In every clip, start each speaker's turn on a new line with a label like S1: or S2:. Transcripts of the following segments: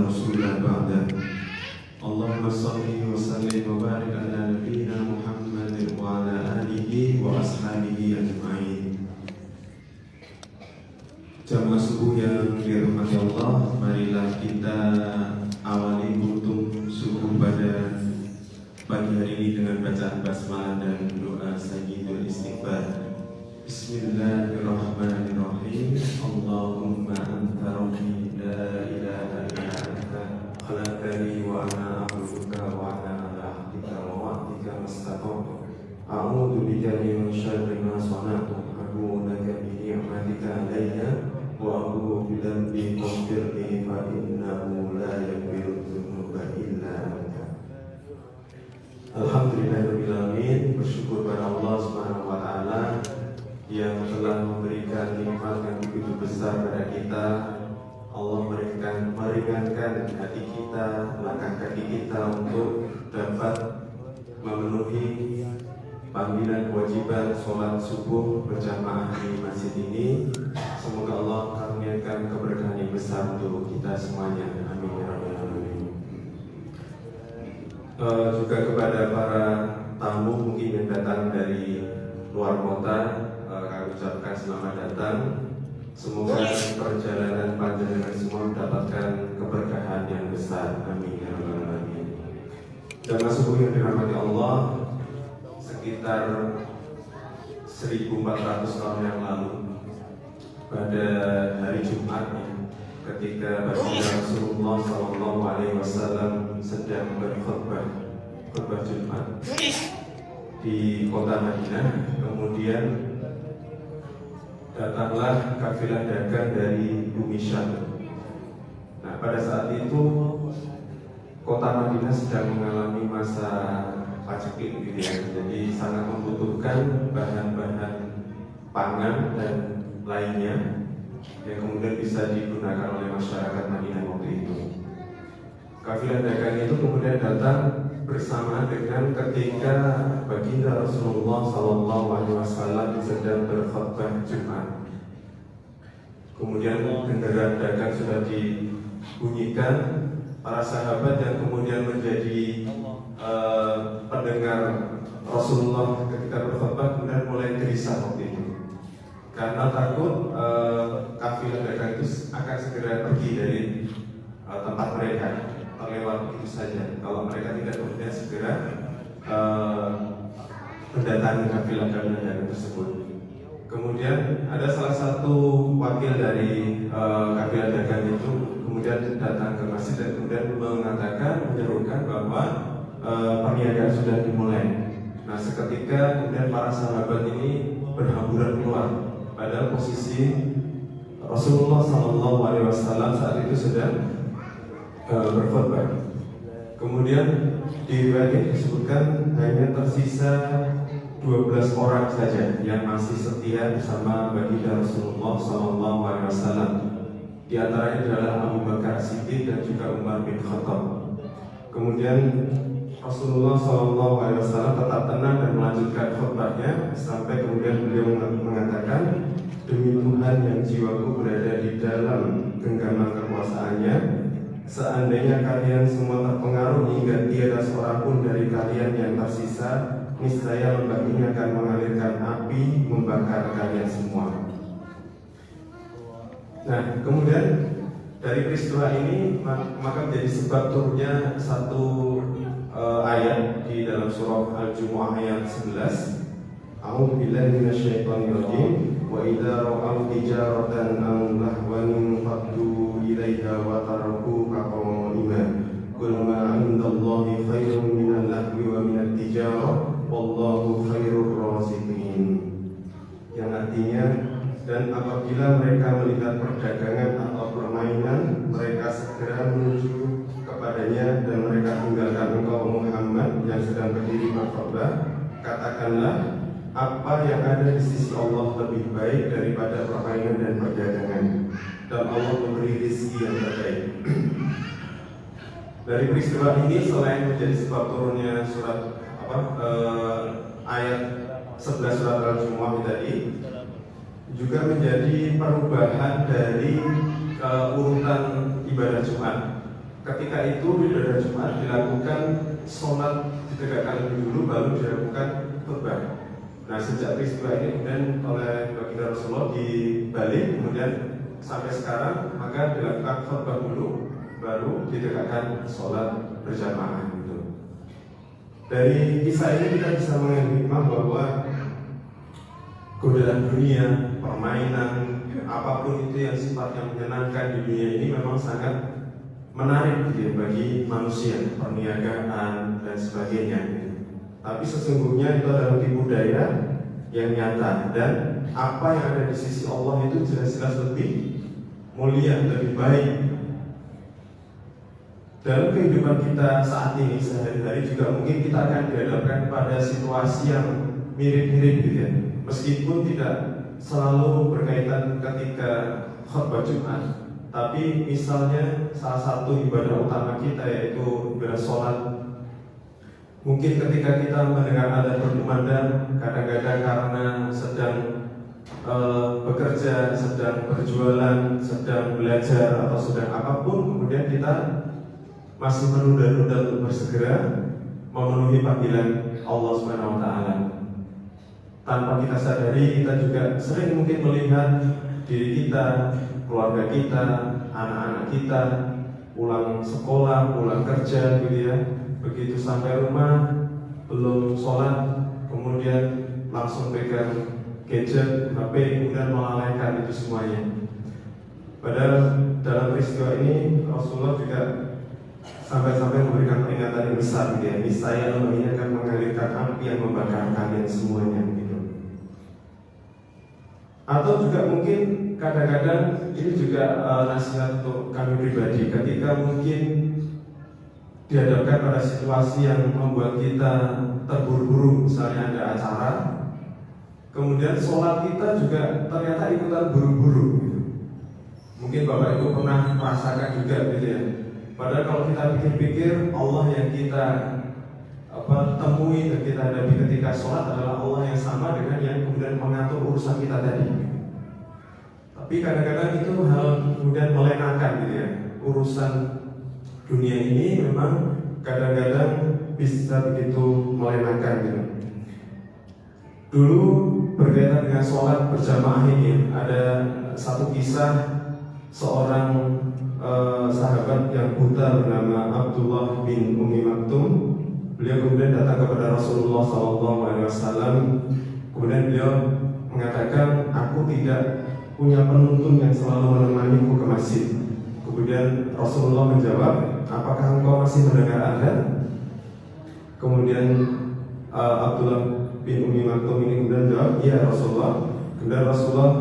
S1: rasulan ba'da. Allahumma salli wa sallim wa barik ala nabiyyina Muhammadin wa ala alihi wa ashabihi ajma'in. Jamaah subuh yang dirahmati Allah, marilah kita awali kultum subuh pada pagi hari ini dengan bacaan basmalah dan doa sayyidul istighfar. Bismillahirrahmanirrahim. Allahumma anta rabbi la ilaha illa anta khalaqtani wa ana abduka wa ana ala ahdika wa wa'dika mastata'tu. A'udzu bika min syarri ma sana'tu. A'udzu bika bi ni'matika alayya wa a'udzu bi dhanbi faghfirli fa innahu la yaghfiru dzunuba illa anta. Alhamdulillahirabbil alamin. Bersyukur pada Allah Subhanahu wa taala yang telah memberikan nikmat yang begitu besar pada kita. Allah meringankan hati kita, langkah kaki kita untuk dapat memenuhi panggilan kewajiban sholat subuh berjamaah di masjid ini. Semoga Allah karuniakan keberkahan yang besar untuk kita semuanya. Amin ya rabbal alamin. Juga kepada para tamu mungkin yang datang dari luar kota, kami ucapkan selamat datang. Semoga perjalanan panjenengan semua mendapatkan keberkahan yang besar. Amin ya rabbal alamin. Jamaah subuh yang dirahmati Allah, sekitar 1400 tahun yang lalu, pada hari Jumat, ketika Baginda Rasulullah SAW sedang berkhutbah Jumat di kota Madinah, kemudian datanglah kafilah dagang dari bumi Syam. Nah, pada saat itu kota Madinah sedang mengalami masa paceklik gitu ya. Jadi sangat membutuhkan bahan-bahan pangan dan lainnya yang kemudian bisa digunakan oleh masyarakat Madinah waktu itu. Kafilah dagang itu kemudian datang bersamaan dengan ketika Baginda Rasulullah SAW sedang berkhutbah Jumat. Kemudian kendaraan dagang sudah dibunyikan, para sahabat yang kemudian menjadi pendengar Rasulullah ketika berkhutbah kemudian mulai gelisah waktu itu, karena takut kafilah dagang itu akan segera pergi dari tempat mereka, terlewat begitu saja kalau mereka tidak kemudian segera mendatangi kafilah dagang tersebut. Kemudian ada salah satu wakil dari kafilah dagang itu kemudian datang ke masjid dan kemudian menyerukan bahwa perniagaan sudah dimulai. Nah, seketika kemudian para sahabat ini berhamburan keluar, padahal posisi Rasulullah SAW saat itu sedang berkhutbah. Kemudian di riwayat disebutkan hanya tersisa 12 orang saja yang masih setia bersama Baginda Rasulullah SAW. Di antaranya adalah Abu Bakar Siddiq dan juga Umar bin Khattab. Kemudian Rasulullah SAW tetap tenang dan melanjutkan khutbahnya sampai kemudian beliau mengatakan, demi Tuhan yang jiwaku berada di dalam genggaman kekuasaannya, seandainya kalian semua terpengaruh hingga tiada seorang pun dari kalian yang tersisa, niscaya lembah ini akan mengalirkan api membakar kalian semua. Nah, kemudian dari peristiwa ini maka menjadi sebab turunnya satu ayat di dalam surah Al-Jumu'ah ayat 11. A'udzu billahi minasyaitonir rajim. Wa idza ra'aw tijaratan aw lahwan faddu ilaiha wa tarakuka qa'ima. Qul ma 'indallahi khairun minal lahwi wa minat tijarah wallahu khairur raziqin. Yang artinya, dan apabila mereka melihat perdagangan atau permainan, mereka segera menuju kepadanya dan mereka tinggalkan engkau Muhammad yang sedang berdiri berkhutbah. Katakanlah, apa yang ada di sisi Allah lebih baik daripada permainan dan perdagangan, dan Allah memberi rezeki yang terbaik. Dari peristiwa ini, selain menjadi sebab turunnya surat ayat 11 surat Al-Jumu'ah tadi, juga menjadi perubahan dari urutan ibadah Jumat. ketika itu di hari Jumat dilakukan sholat ditegakkan lebih dulu baru dilakukan khutbah. Nah sejak peristiwa ini kemudian oleh baginda Rasulullah dibalik kemudian sampai sekarang maka dilakukan khutbah dulu baru ditegakkan sholat berjamaah gitu. Dari kisah ini kita bisa mengambil hikmah bahwa godaan dunia, permainan, apapun itu yang sifatnya menyenangkan di dunia ini memang sangat menarik gitu ya, bagi manusia, perniagaan dan sebagainya gitu. Tapi sesungguhnya itu adalah tipu daya yang nyata dan apa yang ada di sisi Allah itu jelas-jelas lebih mulia, lebih baik. Dalam kehidupan kita saat ini sehari-hari juga mungkin kita akan dihadapkan pada situasi yang mirip-mirip gitu ya. Meskipun tidak selalu berkaitan ketika khutbah Jumat, tapi misalnya salah satu ibadah utama kita yaitu ibadah sholat. Mungkin ketika kita mendengar adzan berkumandang, kadang-kadang karena sedang bekerja, sedang berjualan, sedang belajar atau sedang apapun, kemudian kita masih menunda-nunda untuk bersegera memenuhi panggilan Allah Subhanahu wa taala. Tanpa kita sadari, kita juga sering mungkin melihat diri kita, keluarga kita, anak-anak kita pulang sekolah, pulang kerja gitu ya. Begitu sampai rumah belum sholat, kemudian langsung pegang gadget, HP, kemudian melalaikan itu semuanya. Padahal dalam peristiwa ini Rasulullah juga sampai-sampai memberikan peringatan yang besar gitu ya. Niscaya Allah ini akan mengalirkan api yang membakar kalian semuanya gitu. Atau juga mungkin kadang-kadang ini juga nasihat untuk kami pribadi ketika mungkin dihadapkan pada situasi yang membuat kita terburu-buru, misalnya ada acara, kemudian sholat kita juga ternyata ikutan buru-buru gitu. Mungkin Bapak Ibu pernah merasakan juga gitu ya. Padahal kalau kita pikir-pikir, Allah yang kita temui dan kita hadapi ketika sholat adalah Allah yang sama dengan yang kemudian mengatur urusan kita tadi. Tapi kadang-kadang itu hal kemudian melenakan gitu ya. Urusan dunia ini memang kadang-kadang bisa begitu melenakan gitu. Dulu berkaitan dengan sholat berjamaah ini ada satu kisah seorang sahabat yang buta bernama Abdullah bin Ummi Maktum. Beliau kemudian datang kepada Rasulullah SAW. Kemudian beliau mengatakan, aku tidak punya penuntun yang selalu menemaniku ke masjid. Kemudian Rasulullah menjawab, apakah engkau masih mendengar adzan? Kemudian Abdullah bin Ummi Maktum ini kemudian jawab, iya Rasulullah. Kemudian Rasulullah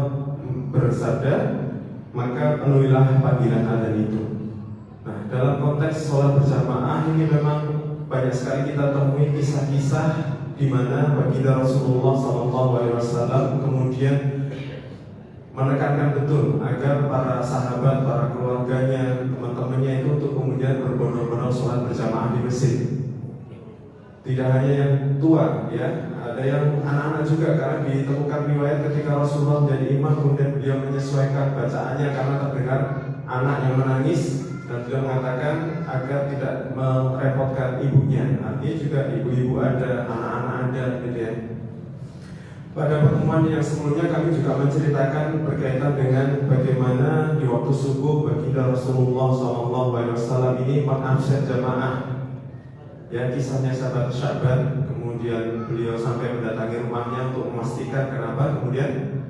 S1: bersabda, maka penuhilah panggilan adzan itu. Nah, dalam konteks sholat berjamaah ini memang banyak sekali kita temui kisah-kisah di mana baginda Rasulullah SAW kemudian menekankan betul agar para sahabat, para keluarganya, teman-temannya itu untuk kemudian berbondong-bondong sholat berjamaah di masjid. Tidak hanya yang tua, ya, ada yang anak-anak juga, karena ditemukan riwayat ketika Rasulullah menjadi imam kemudian beliau menyesuaikan bacaannya karena terdengar anak yang menangis dan beliau mengatakan agar tidak merepotkan ibunya. Artinya juga ibu-ibu ada, anak-anak ada, gitu ya. Pada pertemuan yang sebelumnya kami juga menceritakan berkaitan dengan bagaimana di waktu subuh baginda Rasulullah SAW ini mengabsen jamaah. Ya, kisahnya sahabat Sya'ban, kemudian beliau sampai mendatangi rumahnya untuk memastikan kenapa kemudian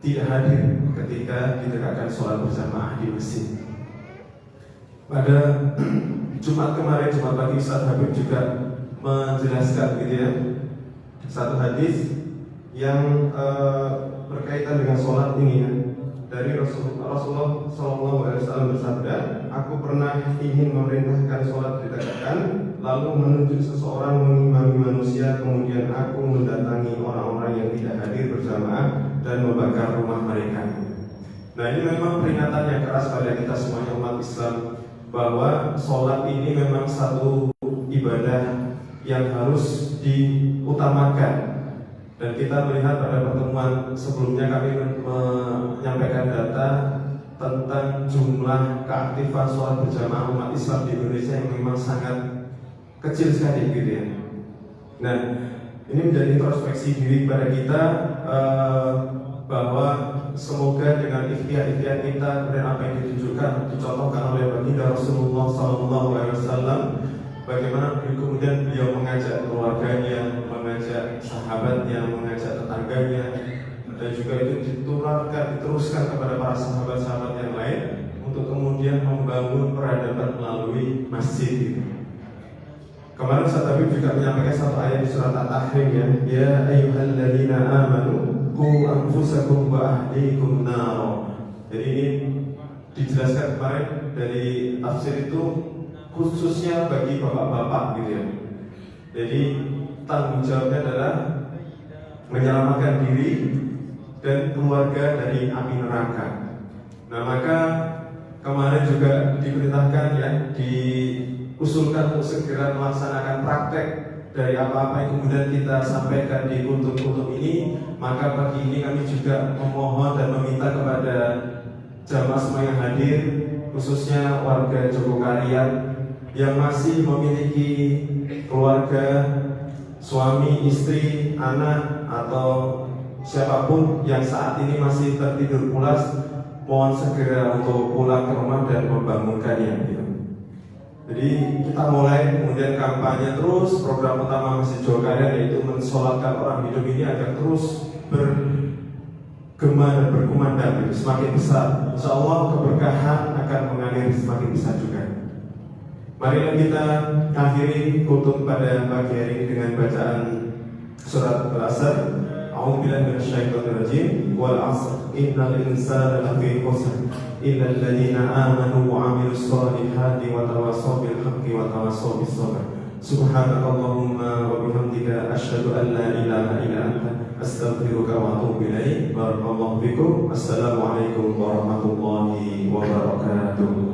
S1: tidak hadir ketika ditegakkan sholat berjamaah di masjid. Pada Jumat kemarin, Jumat pagi, Ustaz Habib juga menjelaskan gitu ya, satu hadis yang berkaitan dengan sholat ini ya. Dari Rasulullah SAW bersabda, aku pernah ingin memerintahkan sholat ditegakkan, lalu menunjuk seseorang mengimami manusia, kemudian aku mendatangi orang-orang yang tidak hadir berjamaah dan membakar rumah mereka. Nah, ini memang peringatan yang keras pada kita semuanya umat Islam bahwa sholat ini memang satu ibadah yang harus diutamakan. Dan kita melihat pada pertemuan sebelumnya kami menyampaikan data tentang jumlah keaktifan sholat berjamaah umat Islam di Indonesia yang memang sangat kecil sekali gitu ya. Nah, ini menjadi introspeksi diri pada kita, bahwa semoga dengan ikhtiar-ikhtiar kita dan apa yang ditunjukkan, dicontohkan oleh baginda Rasulullah SAW, bagaimana kemudian beliau mengajak keluarganya, mengajak sahabatnya, mengajak tetangganya, dan juga itu diteruskan kepada para sahabat-sahabat yang lain untuk kemudian membangun peradaban melalui masjid. Kemarin Ustaz Habib juga menyampaikan satu ayat di surat At-Tahrim ya ayyuhalladzina amanu qu anfusakum wa ahlikum nar. Jadi ini dijelaskan kemarin dari tafsir itu khususnya bagi bapak-bapak gitu ya. Jadi tanggung jawabnya adalah menyelamatkan diri dan keluarga dari api neraka. Nah, maka kemarin juga diperintahkan ya, diusulkan untuk segera melaksanakan praktek dari apa-apa yang kemudian kita sampaikan di kultum-kultum ini. Maka pagi ini kami juga memohon dan meminta kepada jamaah semua yang hadir, khususnya warga Jogokarian yang masih memiliki keluarga, suami, istri, anak, atau siapapun yang saat ini masih tertidur pulas, mohon segera untuk pulang ke rumah dan membangunkannya gitu. Jadi kita mulai kemudian kampanye terus. Program utama Masjid Jogokarian yaitu mensolatkan orang hidup ini agar terus bergema dan berkumandang gitu, semakin besar. Insya Allah keberkahan akan mengalir semakin besar juga. Marilah kita akhiri kultum pada pagi hari ini dengan bacaan surat Al-Asr. A'udzu billahi minasyaitonir rajim. Wal 'asr innal insana lafi khusr illa alladziina aamanu wa 'amilus shaalihati wa tawassaw bil haqqi wa tawassaw bis sabr. Subhanakallahumma wa bihamdika asyhadu an la ilaha illa anta astaghfiruka wa atubu ilaik. Barakallahu fikum. Assalamualaikum warahmatullahi wabarakatuh.